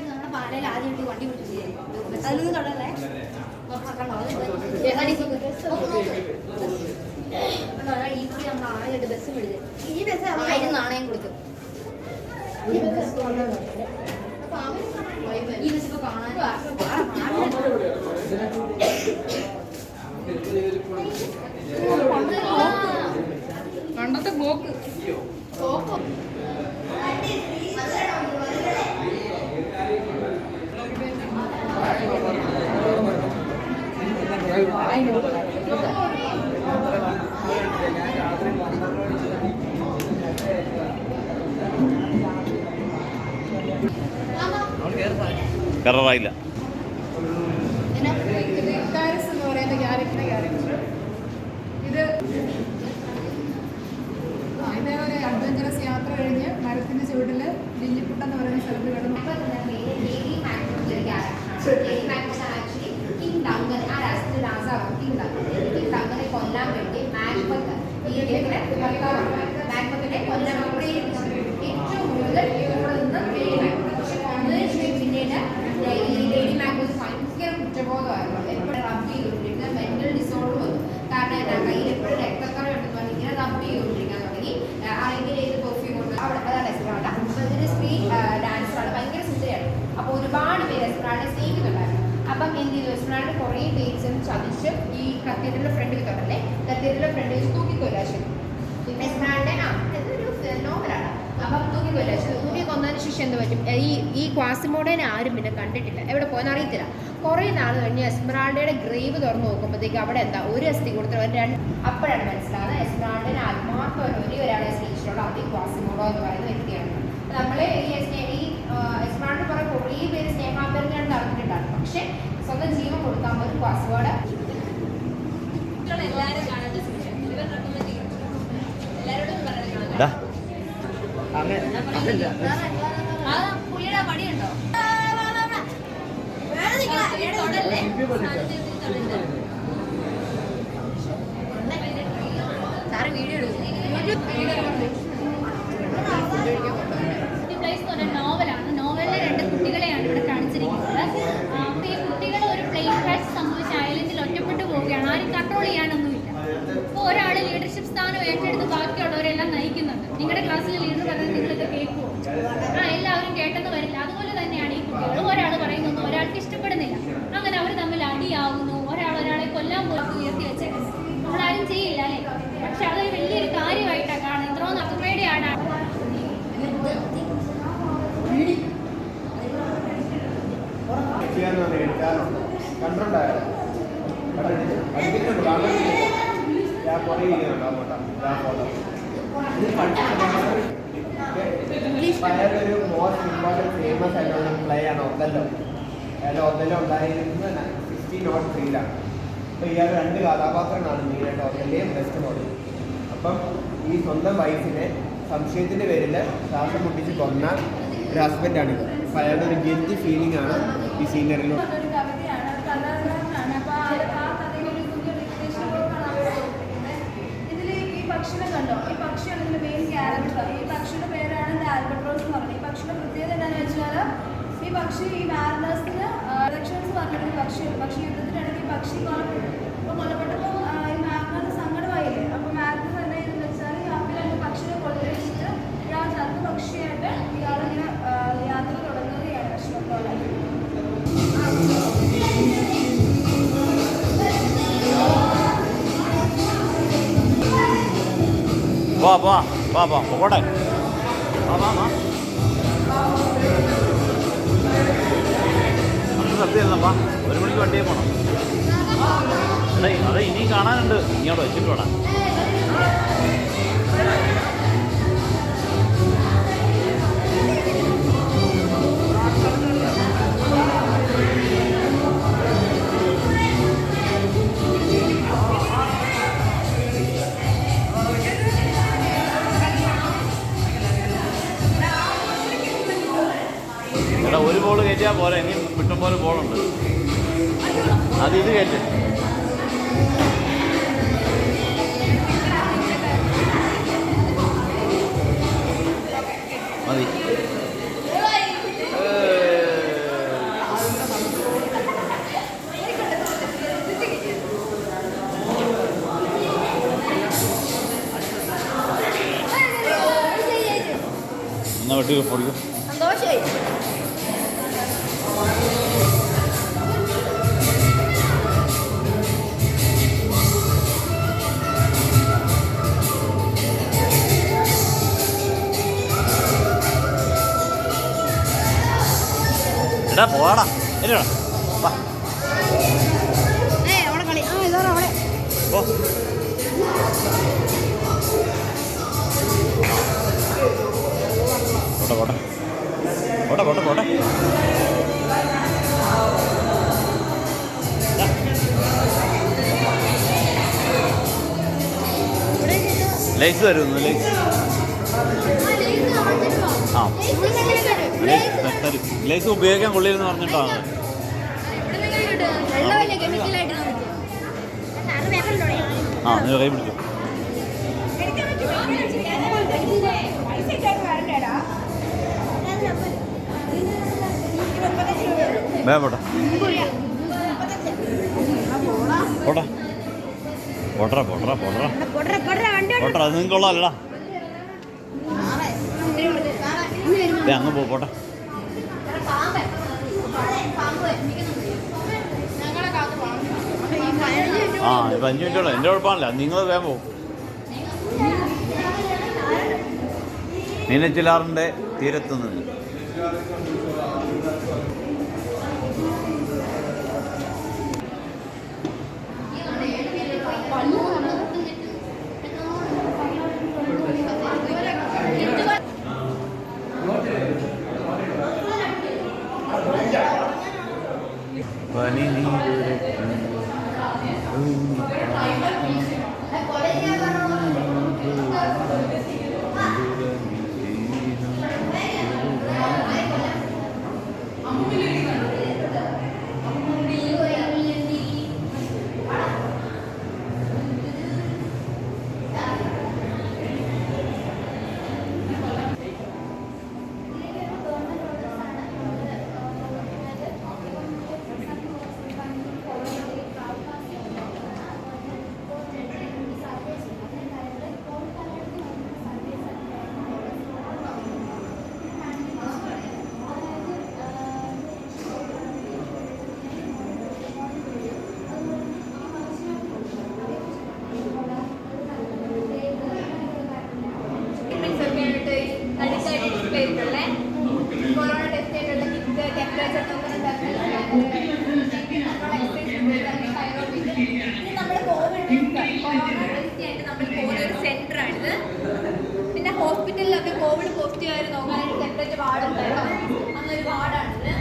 നമ്മുടെ പാലയിൽ ആദ്യമായിട്ട് വണ്ടി പിടിച്ചു അതൊന്നും തൊടല്ലേ ഈ നമ്മൾ ആദ്യമായിട്ട് ബസ് പിടിച്ചു ഈ ബസ് 1000 നാണയം കൊടുക്കും ഈ ബസ് ഇപ്പൊ കാണാൻ പണ്ടത്തെ പോക്ക് കററായില്ല. ഇത് ഇതേപോലെ അഡ്വഞ്ചറസ് യാത്ര കഴിഞ്ഞ് മരത്തിന്റെ ചുവട്ടില് ലില്ലിപ്പുട്ടെന്ന് പറയുന്ന സ്ഥലത്ത് കിടന്നു. കൊല്ലാൻ വേണ്ടി ഏറ്റവും കൂടുതൽ പിന്നീട് ഈ ലേഡി മാക്ബത്ത് ഭയങ്കര കുറ്റബോധമായിരുന്നു. എപ്പോഴും റബ്ബ് ചെയ്തുകൊണ്ടിരിക്കുന്നത് മെന്റൽ ഡിസോർഡർ വന്നു. കാരണം എന്താ കയ്യിൽ എപ്പോഴും രക്തക്കറ ഉണ്ടെന്ന് പറഞ്ഞ് ഇങ്ങനെ റബ്ബ് ചെയ്തുകൊണ്ടിരിക്കാൻ തുടങ്ങി. അല്ലെങ്കിൽ ഏത് പെർഫ്യൂം കൊണ്ട് അവിടെ അതാണ് എസ്പ്രാൾഡ. അപ്പോൾ ഇതിന് സ്ട്രീറ്റ് ഡാൻസറാണ്, ഭയങ്കര സുന്ദരിയാണ്. അപ്പോൾ ഒരുപാട് പേര് എസ്പ്രാൾഡെ സ്നേഹിക്കുന്നുണ്ടായിരുന്നു. അപ്പം എന്ത് ചെയ്തു, എസ്പ്രാൾഡ കുറേ പേര് ചതിച്ച് ഈ കത്തീഡ്രലിന്റെ ഫ്രണ്ടിൽ തുടങ്ങല്ലേ, കത്തീഡ്രലിന്റെ ഫ്രണ്ടിൽ വെച്ച് തൂക്കിക്കൊല്ലാശം. എസ്പ്രാൾഡെ ഇതൊരു നോവലാണ്. അപ്പം തൂക്കിക്കൊന്നതിന് ശേഷം എന്ത് പറ്റും, ഈ ക്വാസിമോഡേനെ ആരും പിന്നെ കണ്ടിട്ടില്ല, എവിടെ പോയെന്ന് അറിയത്തില്ല. കുറേ നാൾ കഴിഞ്ഞ് എസ്മറാൾഡയുടെ ഗ്രേവ് തുറന്ന് നോക്കുമ്പോഴത്തേക്ക് അവിടെ എന്താ ഒരു അസ്ഥി കൊടുത്തിട്ട് അപ്പോഴാണ് മനസ്സിലാകുന്നത് എസ്മറാൾഡേനെ ആത്മാർത്ഥം ഒരേ ഒരാളെ സ്നേഹിച്ചിട്ടുള്ള അത് ക്വാസിമോഡോ എന്ന് പറയുന്ന വ്യക്തിയാണ്. നമ്മൾ ഈ എസ്മറാൾഡ് കുറേ പേര് സ്നേഹാഭ്യർത്ഥനയാണ് നടന്നിട്ടുണ്ടായിരുന്നു. പക്ഷെ സ്വന്തം ജീവൻ കൊടുക്കാൻ പോലും ക്വാസിമോഡ് പുള്ളിയുടെ പടിയുണ്ടോ സാറ് വീഡിയോ നോവലാണ്. നോവലിലെ 2 കുട്ടികളെയാണ് ഇവിടെ കാണിച്ചിരിക്കുന്നത്. അപ്പോൾ ഈ കുട്ടികൾ ഒരു പ്ലെയിൻ ക്രാഷ് സംഭവിച്ച ഐലൻഡിൽ ഒറ്റപ്പെട്ടു പോവുകയാണ്. ആരും കൺട്രോൾ ചെയ്യാനൊന്നുമില്ല. അപ്പോൾ ഒരാൾ ലീഡർഷിപ്പ് സ്ഥാനം ഏറ്റെടുത്ത് ബാക്കിയുള്ളവരെല്ലാം നയിക്കുന്നുണ്ട്. നിങ്ങളുടെ ക്ലാസ്സിൽ ലീഡർ പറഞ്ഞാൽ നിങ്ങളിത് കേൾക്കുമോ? എല്ലാവരും കേട്ടെന്ന് വരില്ല. അതുപോലെ തന്നെയാണ് ഈ കുട്ടികൾ. ഒരാൾ പറയുന്നൊന്നും ഒരാൾക്ക് ഇഷ്ടപ്പെടുന്നില്ല. അങ്ങനെ അവർ തമ്മിൽ അടിയാവുന്നു. ഒരാളെ കൊല്ലാൻ പോലും ഉയർത്തി വെച്ചേക്കുന്നത് നമ്മളാരും ചെയ്യില്ല അല്ലേ? പക്ഷെ അതൊരു വലിയൊരു കാര്യമായിട്ടാണ് കാണുന്നത്. ഇത്രയും അത്രയുടെയാണ് ഒരു മോസ്റ്റ് ഇമ്പോർട്ടൻറ്റ് ഫേമസ് ആയിട്ടുള്ള പ്ലേ ആണ് ഒതല്ലോ. ഒതല്ലോ ഉണ്ടായിരുന്നത് 1603 അപ്പോൾ ഇയാൾ 2 കഥാപാത്രങ്ങളാണ് മെയിനായിട്ട്, ഒതല്ലയും ഡെസ്റ്റിമോണും. അപ്പം ഈ സ്വന്തം വൈഫിനെ സംശയത്തിൻ്റെ പേരിൽ ശ്വാസം മുട്ടിച്ച് കൊന്ന ഒരു ഹസ്ബൻഡാണിത്. അപ്പോൾ അയാളുടെ ഒരു ഗിൽറ്റി ഫീലിംഗ് ആണ് ഈ സീനറിയിലും. പക്ഷിനെ കണ്ടോ, ഈ പക്ഷിയാണ് ഇതിന്റെ മെയിൻ ക്യാരക്ടർ. ഈ പക്ഷിയുടെ പേരാണ് ആൽബട്രോസ് എന്ന് പറയുന്നത്. ഈ പക്ഷിയുടെ പ്രത്യേകത എന്താണെന്ന് വെച്ചാൽ ഈ പക്ഷി ഈ മാരിനേഴ്സിന് ഇലക്ഷൻസ് പറഞ്ഞിട്ട് പക്ഷിയുണ്ട്. പക്ഷി യുദ്ധത്തിനിടയ്ക്ക് ഈ പക്ഷി കൊല്ലപ്പെട്ടു. അപ്പോൾ കൊല്ലപ്പെട്ടപ്പോൾ ഈ മാരിനേഴ്സ് സങ്കടമായില്ലേ. അപ്പോൾ മാരിനേഴ്സ് എന്താ ചെയ്തെന്ന് വെച്ചാൽ ഈ അപ്പിലെ പക്ഷിനെ കൊള്ളിച്ചിട്ട് ഇയാൾ ചത്ത പക്ഷിയായിട്ട് ഇയാളിങ്ങനെ യാത്ര തുടങ്ങുകയാണ് വിഷമത്തോടെ. പോട്ടെ സത്യല്ലപ്പാ, 1 മണിക്ക് വണ്ടിയെ പോണം. അതെ ഇനിയും കാണാനുണ്ട്, ഇങ്ങോട്ട് വെച്ചിട്ട് വേണം. എടാ ഒരു ബോൾ കയറ്റിയാൽ പോലെ ഇനി വിട്ടും പോലെ ബോളുണ്ട്. അത് ഇത് കയറ്റും. എന്നാ വെട്ടി പൊടിക്കും. സന്തോഷമായി. എടാ പോടാ എടാ വാ അവിടെ കളി ഇതാ അവിടെ പോ. പോട്ടെ പോട്ടെ പോട്ടെ പോട്ടെ പോട്ടെ. ലൈസ് വരുന്നു ലൈസ്. ആ തരും. ലൈസ് ഉപയോഗിക്കാൻ കൊള്ളില്ലെന്ന് പറഞ്ഞിട്ടാണ്. വെള്ളമല്ലേ കെമിക്കലായിട്ട് ആ നീ കൈ പിടിച്ചു. വേഗം പോട്ടെ പോട്ടെ പോട്ടറ പോട്ടറ പോട്ടറ പോട്ടറ. അത് നിങ്ങൾക്ക് കൊള്ളാമല്ലടാ. അങ്ങ് പോട്ടെ. ആ ഇപ്പം 5 മിനിറ്റുള്ള എൻ്റെ കുഴപ്പമില്ല. നിങ്ങൾ വേഗം പോകും. മീനച്ചിലാറിൻ്റെ തീരത്ത് നിന്ന് പനി കൊറോണ ടെസ്റ്റ് ചെയ്തിട്ടുള്ള കിറ്റ് ടെമ്പറേച്ചർ നമ്മുടെ കൊറോണ ടെസ്റ്റ് ആയിട്ട് നമ്മൾ പോകുന്ന ഒരു സെന്റർ ആണിത്. പിന്നെ ഹോസ്പിറ്റലിലൊക്കെ കോവിഡ് പോസിറ്റീവ് ആയിട്ട് നോക്കാനായിട്ട് സെപ്പറേറ്റ് വാർഡ് ഉണ്ടായിരുന്നു. അന്നൊരു വാർഡാണിത്.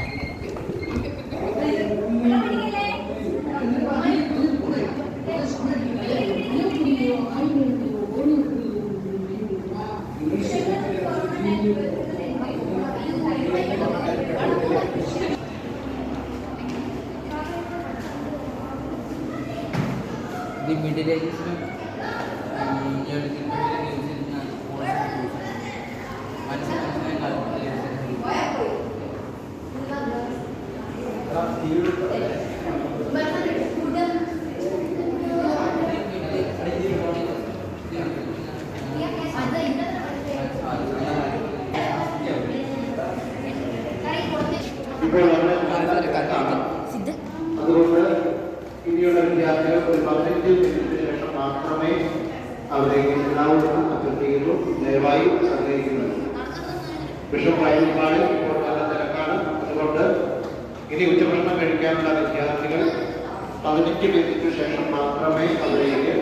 The middle age is അതുകൊണ്ട് ഇനിയുള്ള വിദ്യാർത്ഥികൾ ഒരു 15 മിനിറ്റിന് ശേഷം മാത്രമേ അവരേക്ക് എല്ലാവർക്കും അഭ്യർത്ഥിക്കുന്നു. ദയവായി സഹകരിക്കുന്നത്. ബിഷപ്പ് പ്രൈവറ്റ് ഹാളിൽ ഇപ്പോൾ നല്ല തിരക്കാണ്. അതുകൊണ്ട് ഇനി ഉച്ചഭക്ഷണം കഴിക്കാനുള്ള വിദ്യാർത്ഥികൾ 15 മിനിറ്റിന് ശേഷം മാത്രമേ അവരേക്ക്